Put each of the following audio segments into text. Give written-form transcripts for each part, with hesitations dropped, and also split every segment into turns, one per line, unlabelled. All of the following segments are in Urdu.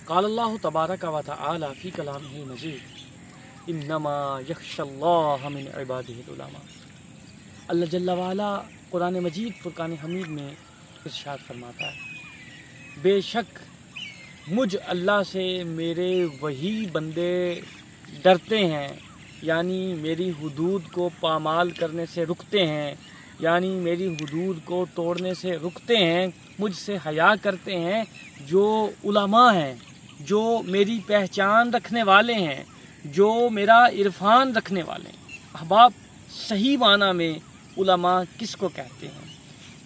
قال اللہ تبارک و تعالی فی کلامہ المجید انما یخشی اللہ من عبادہ العلماء۔ اللہ جل وعلا قرآن مجید فرقان حمید میں ارشاد فرماتا ہے، بے شک مجھ اللہ سے میرے وہی بندے ڈرتے ہیں، یعنی میری حدود کو پامال کرنے سے رکتے ہیں، یعنی میری حدود کو توڑنے سے رکتے ہیں، مجھ سے حیا کرتے ہیں، جو علماء ہیں، جو میری پہچان رکھنے والے ہیں، جو میرا عرفان رکھنے والے ہیں۔ احباب، صحیح معنی میں علماء کس کو کہتے ہیں؟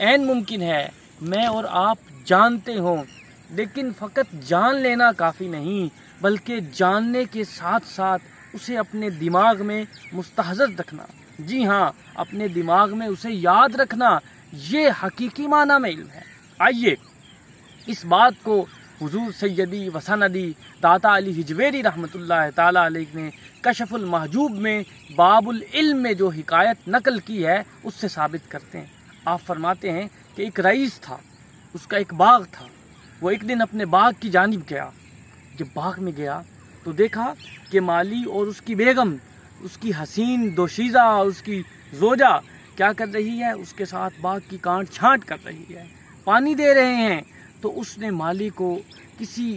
عین ممکن ہے میں اور آپ جانتے ہوں، لیکن فقط جان لینا کافی نہیں، بلکہ جاننے کے ساتھ ساتھ اسے اپنے دماغ میں مستحضر رکھنا، جی ہاں، اپنے دماغ میں اسے یاد رکھنا، یہ حقیقی معنی میں علم ہے۔ آئیے اس بات کو حضور سیدی و سندی داتا علی حجویری رحمۃ اللہ تعالی علیہ نے کشف المحجوب میں باب العلم میں جو حکایت نقل کی ہے اس سے ثابت کرتے ہیں۔ آپ فرماتے ہیں کہ ایک رئیس تھا، اس کا ایک باغ تھا، وہ ایک دن اپنے باغ کی جانب گیا۔ جب باغ میں گیا تو دیکھا کہ مالی اور اس کی بیگم، اس کی حسین دوشیزہ، اس کی زوجہ کیا کر رہی ہے؟ اس کے ساتھ باغ کی کانٹ چھانٹ کر رہی ہے، پانی دے رہے ہیں۔ تو اس نے مالی کو کسی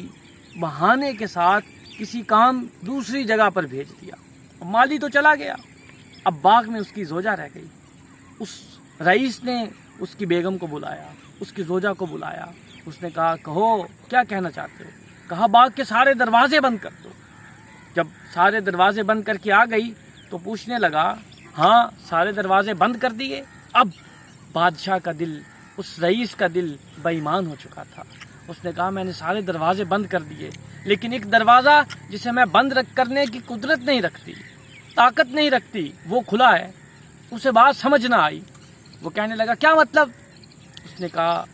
بہانے کے ساتھ کسی کام دوسری جگہ پر بھیج دیا۔ اب مالی تو چلا گیا، اب باغ میں اس کی زوجہ رہ گئی۔ اس رئیس نے اس کی بیگم کو بلایا، اس کی زوجہ کو بلایا، اس نے کہا کہو کیا کہنا چاہتے ہو؟ کہا باغ کے سارے دروازے بند کر دو۔ جب سارے دروازے بند کر کے آ گئی تو پوچھنے لگا، ہاں سارے دروازے بند کر دیے؟ اب بادشاہ کا دل، اس رئیس کا دل بے ایمان ہو چکا تھا۔ اس نے کہا میں نے سارے دروازے بند کر دیے، لیکن ایک دروازہ جسے میں بند کرنے کی قدرت نہیں رکھتی، طاقت نہیں رکھتی، وہ کھلا ہے۔ اسے بات سمجھ نہ آئی، وہ کہنے لگا کیا مطلب؟ اس نے کہا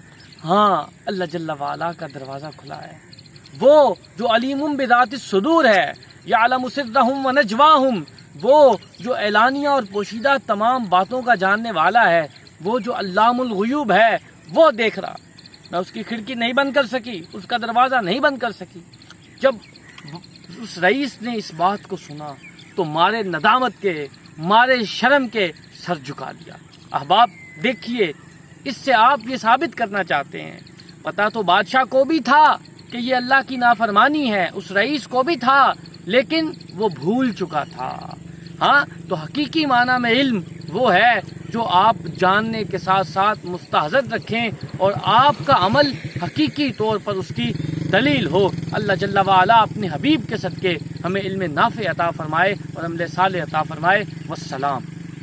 ہاں اللہ جل وعلا کا دروازہ کھلا ہے، وہ جو علیم بذات الصدور ہے، یعلم سرہم و نجواہم، وہ جو اعلانیہ اور پوشیدہ تمام باتوں کا جاننے والا ہے، وہ جو علام الغیوب ہے، وہ دیکھ رہا۔ میں اس کی کھڑکی نہیں بند کر سکی، اس کا دروازہ نہیں بند کر سکی۔ جب اس رئیس نے اس بات کو سنا تو مارے ندامت کے، مارے شرم کے سر جھکا دیا۔ احباب دیکھیے، اس سے آپ یہ ثابت کرنا چاہتے ہیں، پتہ تو بادشاہ کو بھی تھا کہ یہ اللہ کی نافرمانی ہے، اس رئیس کو بھی تھا، لیکن وہ بھول چکا تھا۔ ہاں، تو حقیقی معنی میں علم وہ ہے جو آپ جاننے کے ساتھ ساتھ مستحضر رکھیں اور آپ کا عمل حقیقی طور پر اس کی دلیل ہو۔ اللہ جل وعلا اپنے حبیب کے صدقے ہمیں علم نافع عطا فرمائے اور عمل صالح عطا فرمائے۔ والسلام۔